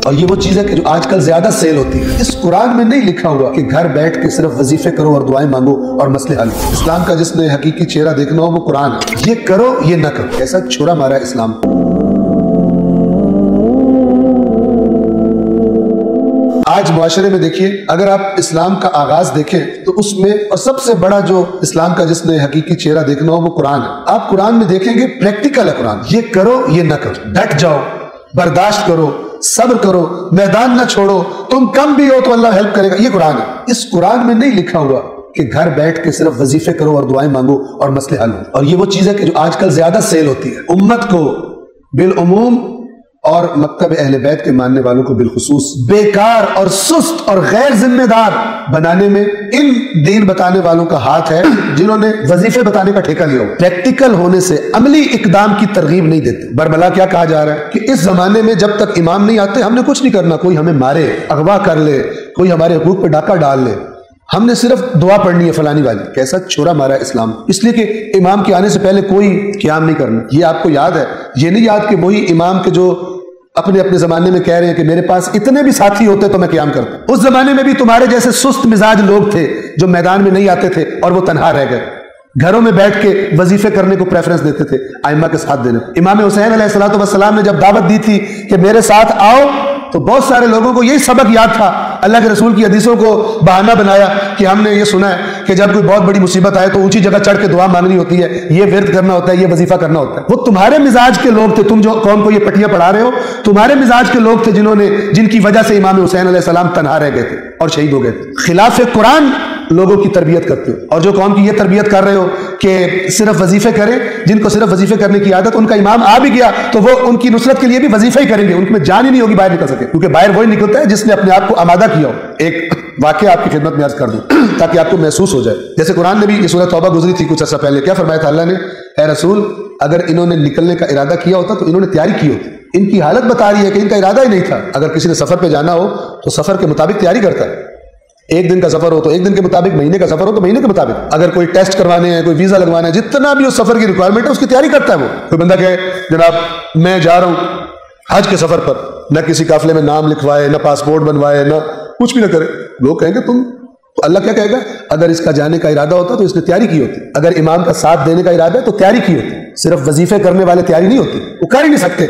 और ये वो चीज है कि जो आजकल ज्यादा सेल होती है। इस कुरान में नहीं लिखा हुआ कि घर बैठ के सिर्फ वजीफे करो और दुआएं मांगो और मसले हल। इस्लाम का जिसने हकीकी चेहरा देखना हो वो कुरान है। ये करो ये न करो, ऐसा छोरा मारा इस्लाम। आज मुआशरे में देखिए, अगर आप इस्लाम का आगाज देखें तो उसमें और सबसे बड़ा जो इस्लाम का जिसने हकीकी चेहरा देखना हो वो कुरान है। आप कुरान में देखेंगे प्रैक्टिकल है कुरान। ये करो ये न करो, डट जाओ, बर्दाश्त करो, सब्र करो, मैदान न छोड़ो, तुम कम भी हो तो अल्लाह हेल्प करेगा। ये कुरान है। इस कुरान में नहीं लिखा हुआ कि घर बैठ के सिर्फ वजीफे करो और दुआएं मांगो और मसले हल हो। और ये वो चीज है कि जो आजकल ज्यादा सेल होती है। उम्मत को बिलउमूम और मकतब अहले बैत के मानने वालों को बिलखुसूस बेकार और सुस्त और गैर जिम्मेदार बनाने में इन दीन बताने वालों का हाथ है, जिन्होंने वजीफे बताने का ठेका लिया हो। प्रैक्टिकल होने से अमली इकदाम की तरगीब नहीं देते। बरबला क्या कहा जा रहा है कि इस जमाने में जब तक इमाम नहीं आते हमने कुछ नहीं करना। कोई हमें मारे, अगवा कर ले, कोई हमारे हुकूक पे डाका डाल ले, हमने सिर्फ दुआ पढ़नी है फलानी वाली। कैसा छोरा मारा इस्लाम। इसलिए कि इमाम के आने से पहले कोई क़याम नहीं करना। ये आपको याद है? ये नहीं याद कि वही इमाम के जो अपने अपने जमाने में कह रहे हैं कि मेरे पास इतने भी साथी होते तो मैं क़याम करता। उस जमाने में भी तुम्हारे जैसे सुस्त मिजाज लोग थे जो मैदान में नहीं आते थे और वो तनहा रह गए, घरों में बैठ के वजीफे करने को प्रेफरेंस देते थे आइम्मा के साथ देने। इमाम हुसैन अलैहिस्सलातु वस्सलाम ने जब दावत दी थी कि मेरे साथ आओ, तो बहुत सारे लोगों को यही सबक याद था। अल्लाह के रसूल की हदीसों को बहाना बनाया कि हमने ये सुना है कि जब कोई बहुत बड़ी मुसीबत आए तो ऊंची जगह चढ़ के दुआ मांगनी होती है, ये विर्द करना होता है, ये वजीफा करना होता है। वो तुम्हारे मिजाज के लोग थे। तुम जो कौम को ये पटियां पढ़ा रहे हो, तुम्हारे मिजाज के लोग थे जिनकी वजह से इमाम हुसैन अलैहिस्सलाम तनहा रह गए थे और शहीद हो गए थे। खिलाफ कुरान लोगों की तरबियत करते हो। और जो कौम की ये तरबियत कर रहे हो कि सिर्फ वजीफे करें, जिनको सिर्फ वजीफे करने की आदत, उनका इमाम आ भी गया तो वो उनकी नुसरत के लिए भी वजीफे ही करेंगे, उनमें जान ही नहीं होगी बाहर निकल सके, क्योंकि बाहर वही निकलता है जिसने अपने आप को आमादा किया हो। एक वाकया आपकी खिदमत में अर्ज कर दूं ताकि आपको महसूस हो जाए। जैसे कुरान में भी ये सूरह तौबा गुजरी थी कुछ अर्सा पहले। क्या फरमाया था अल्लाह ने? ऐ रसूल, अगर इन्होंने निकलने का इरादा किया होता तो इन्होंने तैयारी की होती। इनकी हालत बता रही है कि इनका इरादा ही नहीं था। अगर किसी ने सफर पे जाना हो तो सफर के मुताबिक तैयारी करता है। एक दिन का सफर हो तो एक दिन के मुताबिक, महीने का सफर हो तो महीने के मुताबिक, अगर कोई टेस्ट करवाने हैं, कोई वीजा लगवाना है, जितना भी उस सफर की रिक्वायरमेंट है उसकी तैयारी करता है वो। कोई बंदा कहे जनाब मैं जा रहा हूं हज के सफर पर, न किसी काफिले में नाम लिखवाए, न पासपोर्ट बनवाए, न कुछ भी न करे, लोग कहेंगे तुम, तो अल्लाह क्या कहेगा? अगर इसका जाने का इरादा होता तो इसने तैयारी की होती। अगर इमाम का साथ देने का इरादा है तो तैयारी की होती। सिर्फ वजीफे करने वाले तैयारी नहीं होती, वो कर ही नहीं सकते।